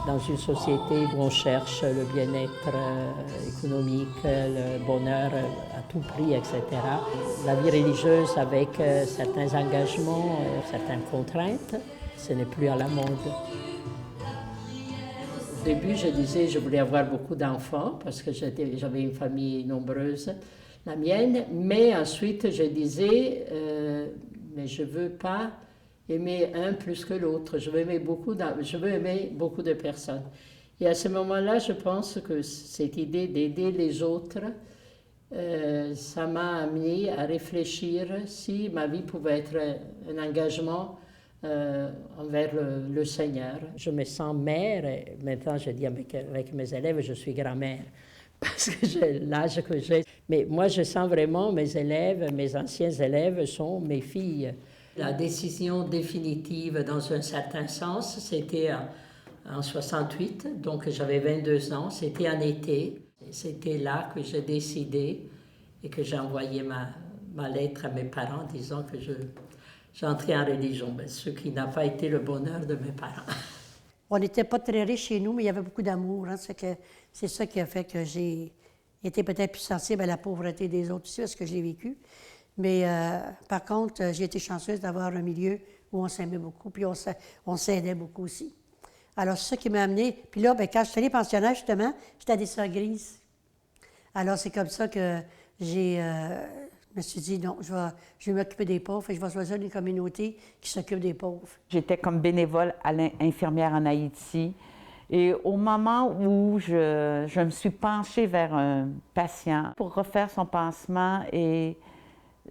Dans une société où on cherche le bien-être économique, le bonheur à tout prix, etc., la vie religieuse avec certains engagements, certaines contraintes, ce n'est plus à la mode. Au début, je disais que je voulais avoir beaucoup d'enfants parce que j'avais une famille nombreuse, la mienne, mais ensuite je disais, mais je ne veux pas aimer un plus que l'autre. Je veux aimer beaucoup de personnes. Et à ce moment-là, je pense que cette idée d'aider les autres, ça m'a amené à réfléchir si ma vie pouvait être un engagement envers le Seigneur. Je me sens mère, et maintenant je dis avec mes élèves, je suis grand-mère, parce que j'ai l'âge que j'ai. Mais moi, je sens vraiment mes élèves, mes anciens élèves sont mes filles. La décision définitive, dans un certain sens, c'était en 68, donc j'avais 22 ans, c'était en été. C'était là que j'ai décidé et que j'ai envoyé ma lettre à mes parents disant que j'entrais en religion, ce qui n'a pas été le bonheur de mes parents. On n'était pas très riches chez nous, mais il y avait beaucoup d'amour. Hein. C'est ça qui a fait que j'ai été peut-être plus sensible à la pauvreté des autres aussi, parce que j'ai vécu. Mais par contre, j'ai été chanceuse d'avoir un milieu où on s'aimait beaucoup, puis on s'aidait beaucoup aussi. Alors, c'est ça qui m'a amenée. Puis là, bien, quand je suis allée pensionnaire, justement, j'étais à des Sœurs Grises. Alors, c'est comme ça que je me suis dit, non, je vais m'occuper des pauvres et je vais choisir une communauté qui s'occupe des pauvres. J'étais comme bénévole infirmière en Haïti. Et au moment où je me suis penchée vers un patient pour refaire son pansement, et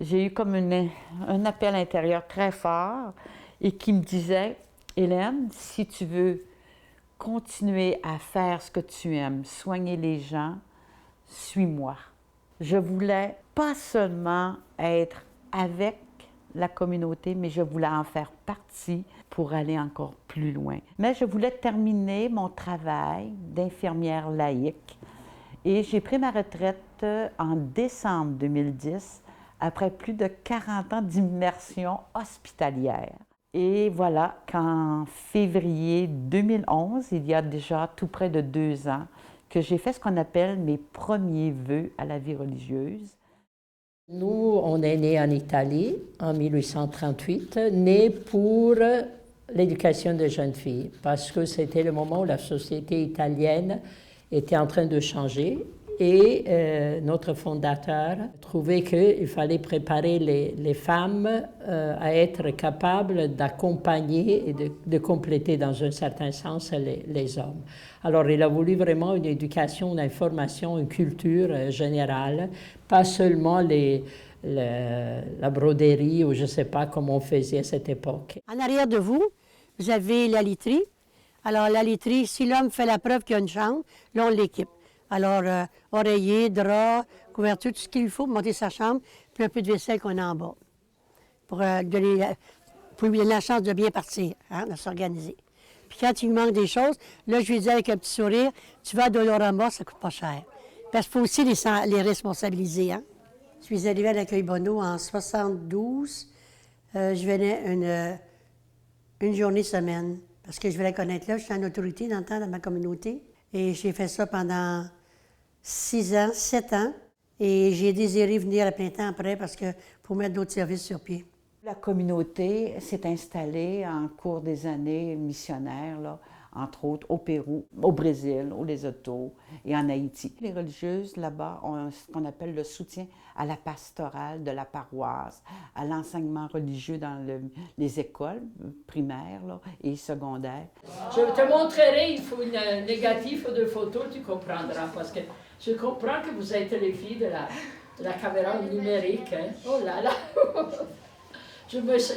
j'ai eu comme un appel intérieur très fort et qui me disait, « Hélène, si tu veux continuer à faire ce que tu aimes, soigner les gens, suis-moi. » Je voulais pas seulement être avec la communauté, mais je voulais en faire partie pour aller encore plus loin. Mais je voulais terminer mon travail d'infirmière laïque et j'ai pris ma retraite en décembre 2010 après plus de 40 ans d'immersion hospitalière. Et voilà qu'en février 2011, il y a déjà tout près de 2 ans, que j'ai fait ce qu'on appelle mes premiers vœux à la vie religieuse. Nous, on est nés en Italie en 1838, nés pour l'éducation des jeunes filles, parce que c'était le moment où la société italienne était en train de changer. Et notre fondateur trouvait qu'il fallait préparer les femmes à être capables d'accompagner et de compléter dans un certain sens les hommes. Alors il a voulu vraiment une éducation, une information, une culture générale, pas seulement la broderie ou je ne sais pas comment on faisait à cette époque. En arrière de vous, vous avez la literie. Alors la literie, si l'homme fait la preuve qu'il y a une chambre, là on l'équipe. Alors, oreiller, drap, couverture, tout ce qu'il faut pour monter sa chambre, puis un peu de vaisselle qu'on a en bas, pour lui donner la chance de bien partir, hein, de s'organiser. Puis quand il lui manque des choses, là, je lui dis avec un petit sourire, tu vas à Dolorama, ça ne coûte pas cher. Parce qu'il faut aussi les responsabiliser. Hein. Je suis arrivée à l'accueil Bonneau en 72. Je venais une journée semaine, parce que je voulais connaître là. Je suis en autorité dans le temps dans ma communauté. Et j'ai fait ça pendant 6 ans, 7 ans. Et j'ai désiré venir à plein temps après parce que pour mettre d'autres services sur pied. La communauté s'est installée en cours des années missionnaires, là, entre autres au Pérou, au Brésil, au Lesotho et en Haïti. Les religieuses là-bas ont ce qu'on appelle le soutien à la pastorale de la paroisse, à l'enseignement religieux dans les écoles primaires là, et secondaires. Je te montrerai, il faut une négatif de photo, tu comprendras, parce que je comprends que vous êtes les filles de la caméra numérique. Hein. Oh là là!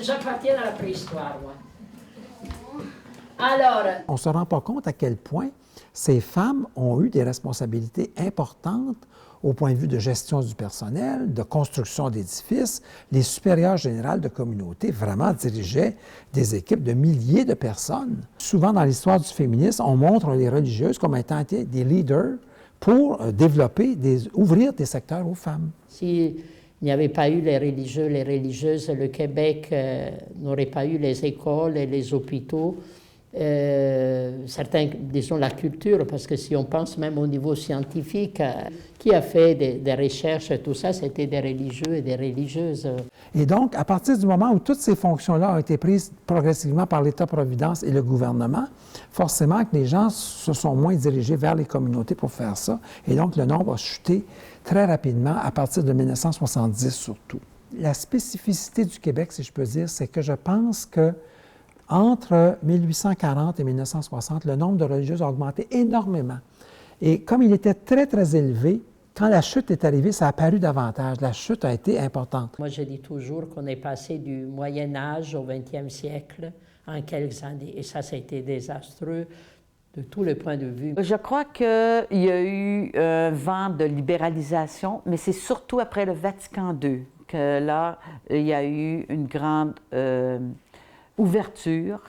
J'appartiens à la préhistoire, moi. Alors, on ne se rend pas compte à quel point ces femmes ont eu des responsabilités importantes au point de vue de gestion du personnel, de construction d'édifices. Les supérieurs générales de communauté vraiment dirigeaient des équipes de milliers de personnes. Souvent, dans l'histoire du féminisme, on montre les religieuses comme étant des leaders pour développer, ouvrir des secteurs aux femmes. S'il n'y avait pas eu les religieux, les religieuses, le Québec n'aurait pas eu les écoles et les hôpitaux. Certains, disons la culture, parce que si on pense même au niveau scientifique, qui a fait des recherches et tout ça, c'était des religieux et des religieuses. Et donc, à partir du moment où toutes ces fonctions-là ont été prises progressivement par l'État-providence et le gouvernement, forcément que les gens se sont moins dirigés vers les communautés pour faire ça. Et donc, le nombre a chuté très rapidement à partir de 1970 surtout. La spécificité du Québec, si je peux dire, c'est que je pense que entre 1840 et 1960, le nombre de religieuses a augmenté énormément. Et comme il était très, très élevé, quand la chute est arrivée, ça a apparu davantage. La chute a été importante. Moi, je dis toujours qu'on est passé du Moyen Âge au 20e siècle en quelques années. Et ça a été désastreux de tous les points de vue. Je crois qu'il y a eu un vent de libéralisation, mais c'est surtout après le Vatican II que là, il y a eu une grande ouverture,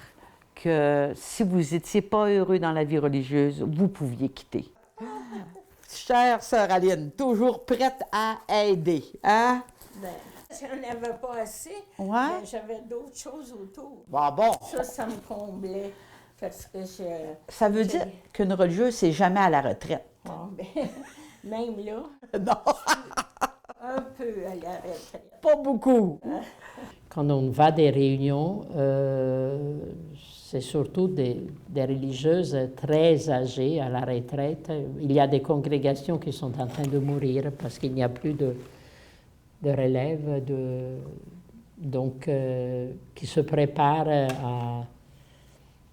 que si vous n'étiez pas heureux dans la vie religieuse, vous pouviez quitter. Chère sœur Aline, toujours prête à aider, hein? Ben, si on n'avait pas assez, Ouais. ben, j'avais d'autres choses autour. Bon. Ça me comblait. Parce que Ça veut dire qu'une religieuse, c'est jamais à la retraite. bon, ben, même là, Non, un peu à la retraite. pas beaucoup. Quand on va à des réunions, c'est surtout des religieuses très âgées à la retraite. Il y a des congrégations qui sont en train de mourir parce qu'il n'y a plus de relève, donc qui se préparent à,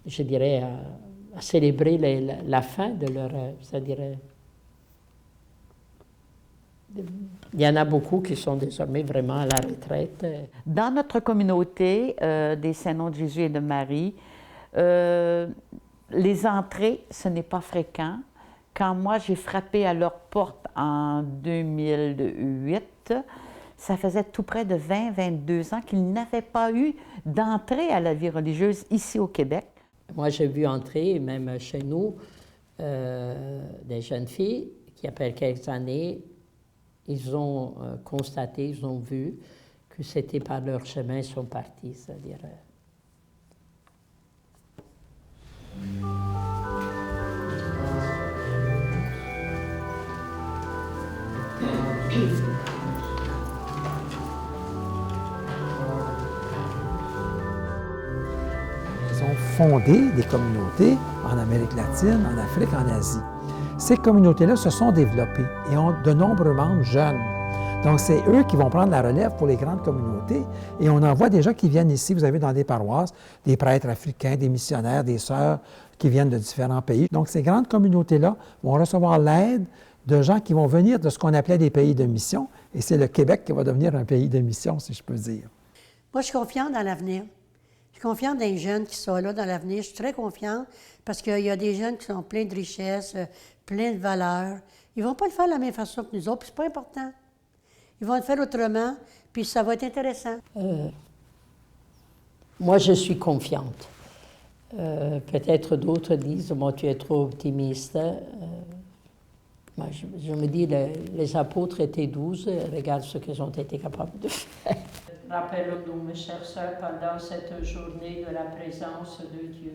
je dirais, à célébrer la fin de leur... c'est-à-dire, il y en a beaucoup qui sont désormais vraiment à la retraite. Dans notre communauté des Saints-Noms de Jésus et de Marie, les entrées, ce n'est pas fréquent. Quand moi, j'ai frappé à leur porte en 2008, ça faisait tout près de 20-22 ans qu'ils n'avaient pas eu d'entrée à la vie religieuse ici au Québec. Moi, j'ai vu entrer, même chez nous, des jeunes filles qui, après quelques années, ils ont constaté, ils ont vu que c'était par leur chemin qu'ils sont partis, c'est-à-dire... Ils ont fondé des communautés en Amérique latine, en Afrique, en Asie. Ces communautés-là se sont développées et ont de nombreux membres jeunes. Donc, c'est eux qui vont prendre la relève pour les grandes communautés. Et on en voit déjà qui viennent ici. Vous avez dans des paroisses des prêtres africains, des missionnaires, des sœurs qui viennent de différents pays. Donc, ces grandes communautés-là vont recevoir l'aide de gens qui vont venir de ce qu'on appelait des pays de mission. Et c'est le Québec qui va devenir un pays de mission, si je peux dire. Moi, je suis confiante dans l'avenir. Je suis confiante dans les jeunes qui sont là dans l'avenir. Je suis très confiante parce qu'il y a des jeunes qui sont pleins de richesses, pleins de valeurs. Ils ne vont pas le faire de la même façon que nous autres, puis c'est pas important. Ils vont le faire autrement, puis ça va être intéressant. Moi, je suis confiante. Peut-être d'autres disent, bon, tu es trop optimiste. Moi, je me dis, les apôtres étaient 12, regarde ce qu'ils ont été capables de faire. Rappelons-nous, mes chères sœurs, pendant cette journée de la présence de Dieu,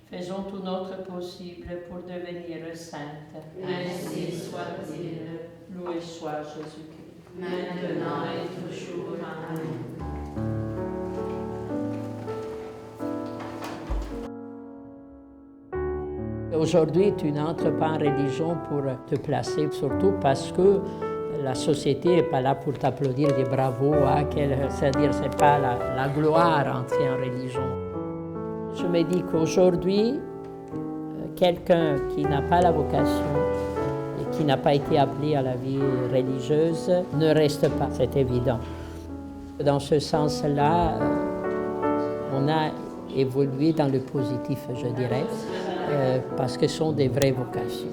faisons tout notre possible pour devenir saintes. Ainsi soit-il. Loué soit Jésus-Christ. Maintenant et toujours. Amen. Aujourd'hui, tu n'entres pas en religion pour te placer, surtout parce que la société n'est pas là pour t'applaudir des bravos, c'est-à-dire que ce n'est pas la gloire d'entrer en religion. Je me dis qu'aujourd'hui, quelqu'un qui n'a pas la vocation et qui n'a pas été appelé à la vie religieuse ne reste pas, c'est évident. Dans ce sens-là, on a évolué dans le positif, je dirais, parce que ce sont des vraies vocations.